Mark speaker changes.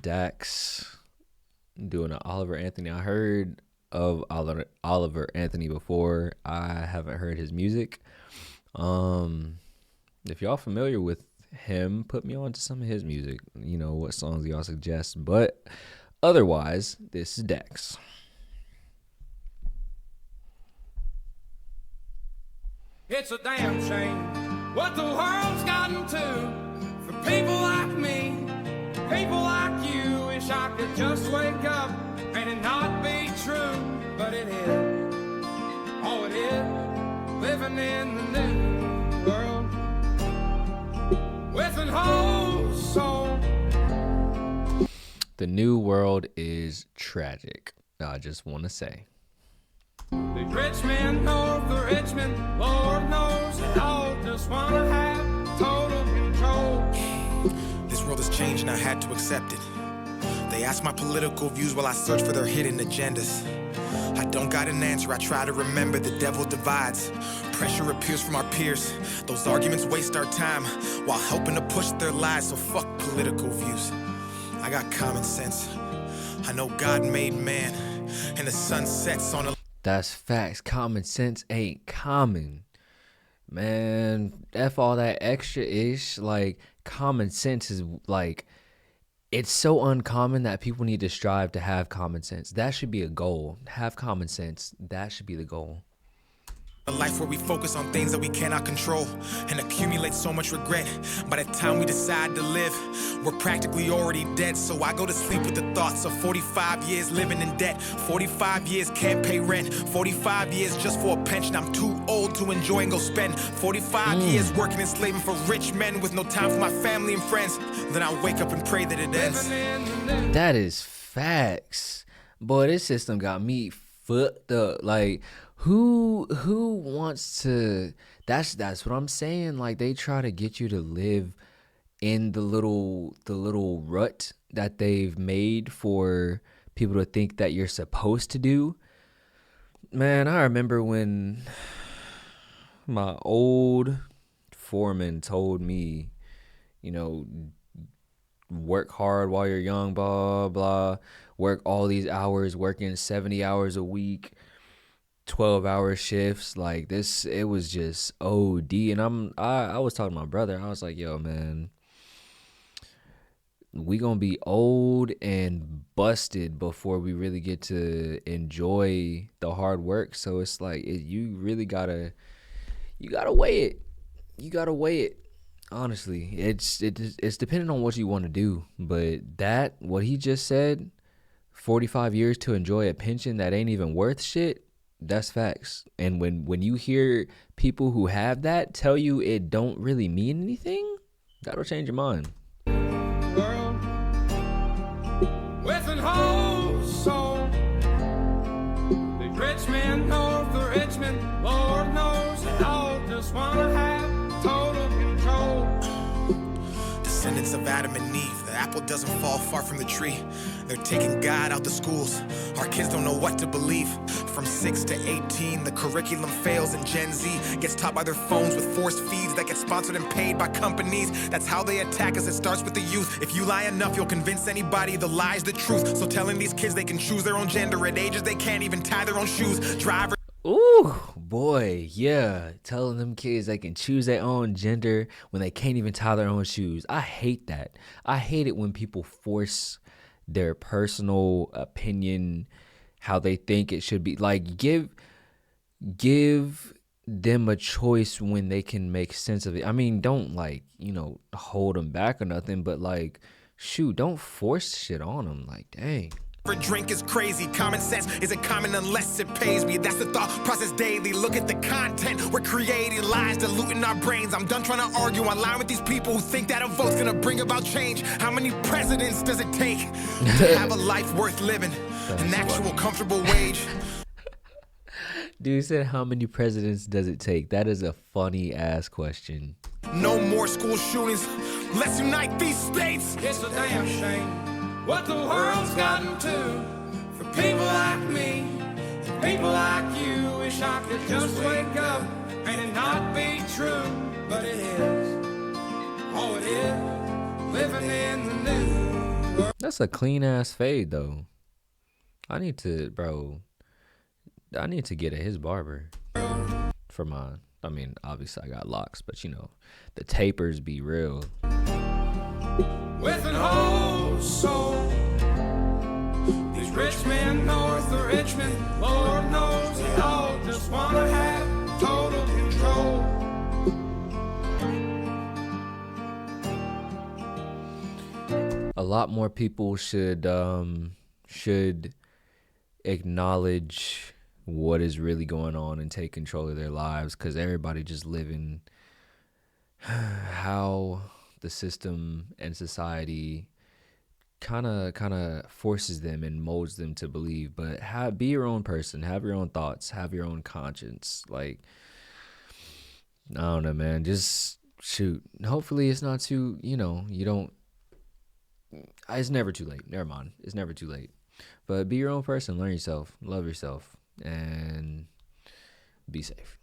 Speaker 1: Dax doing an Oliver Anthony. I heard of Oliver Anthony before. I haven't heard his music. If y'all familiar with him, put me on to some of his music. You know, what songs y'all suggest. But otherwise, this is Dax.
Speaker 2: It's a damn shame what the world's gotten to for people like me, people like you. Wish I could just wake up and it not be true, but it is. Oh, it is. Living in the new world with an whole soul.
Speaker 1: The new world is tragic. I just want to say.
Speaker 2: The rich men north of Richmond, Lord knows they all just wanna have total control.
Speaker 3: This world has changed and I had to accept it. They ask my political views while I search for their hidden agendas. I don't got an answer, I try to remember the devil divides. Pressure appears from our peers. Those arguments waste our time while helping to push their lies, so fuck political views. I got common sense. I know God made man and the sun sets on a...
Speaker 1: That's facts. Common sense ain't common. Man, F all that extra ish. Like, common sense is like, it's so uncommon that people need to strive to have common sense. That should be a goal. Have common sense. That should be the goal.
Speaker 3: A life where we focus on things that we cannot control and accumulate so much regret. By the time we decide to live, we're practically already dead. So I go to sleep with the thoughts of 45 years living in debt. 45 years can't pay rent. 45 years just for a pension. I'm too old to enjoy and go spend 45 years working and slaving for rich men with no time for my family and friends. Then I wake up and pray that it ends.
Speaker 1: That is facts. Boy, this system got me fucked up. Like, who wants to... That's what I'm saying. Like, they try to get you to live in the little rut that they've made for people to think that you're supposed to do. Man, I remember when my old foreman told me, you know, work hard while you're young, blah, blah, work all these hours, working 70 hours a week, 12-hour shifts. Like, this, it was just OD. And I was talking to my brother. I was like, yo, man, we gonna be old and busted before we really get to enjoy the hard work. So it's like, you really gotta weigh it. You gotta weigh it. Honestly, it's depending on what you want to do. But what he just said, 45 years to enjoy a pension that ain't even worth shit, that's facts. And when you hear people who have that tell you it don't really mean anything, that'll change your mind.
Speaker 2: World with an whole soul. The rich men north of Richmond, Lord knows they all just wanna have total control.
Speaker 3: Descendants of Adam and Eve, the apple doesn't fall far from the tree. They're taking God out the schools. Our kids don't know what to believe. From 6 to 18, the curriculum fails and Gen Z gets taught by their phones with forced feeds that get sponsored and paid by companies. That's how they attack us. It starts with the youth. If you lie enough, you'll convince anybody the lie's the truth. So telling these kids they can choose their own gender at ages they can't even tie their own shoes. Driver.
Speaker 1: Ooh, boy, yeah. Telling them kids they can choose their own gender when they can't even tie their own shoes. I hate that. I hate it when people force their personal opinion, how they think it should be. Like, give them a choice when they can make sense of it. I mean, don't, like, you know, hold them back or nothing, but, like, shoot, don't force shit on them. Like, dang.
Speaker 3: Drink is crazy. Common sense isn't common unless it pays me. That's the thought process daily. Look at the content we're creating, lies diluting our brains. I'm done trying to argue online with these people who think that a vote's gonna bring about change. How many presidents does it take to have a life worth living? An actual comfortable wage.
Speaker 1: Dude said, how many presidents does it take? That is a funny ass question.
Speaker 3: No more school shootings. Let's unite these states.
Speaker 2: It's a damn shame what the world's gotten to for people like me and people like you. Wish I could just wake up and it not be true, but it is. Oh, it live, living in the new world.
Speaker 1: That's a clean ass fade though. I need to get at his barber for mine. I mean, obviously I got locks, but you know, the tapers be real.
Speaker 2: With an whole soul, these rich men north of Richmond, Lord knows they all just wanna have total control.
Speaker 1: A lot more people should acknowledge what is really going on and take control of their lives, because everybody just living how the system and society kind of forces them and molds them to believe. But be your own person, have your own thoughts, have your own conscience. Like, I don't know, man, just shoot. Hopefully it's not too, it's never too late. Never mind, it's never too late. But be your own person, learn yourself, love yourself, and be safe.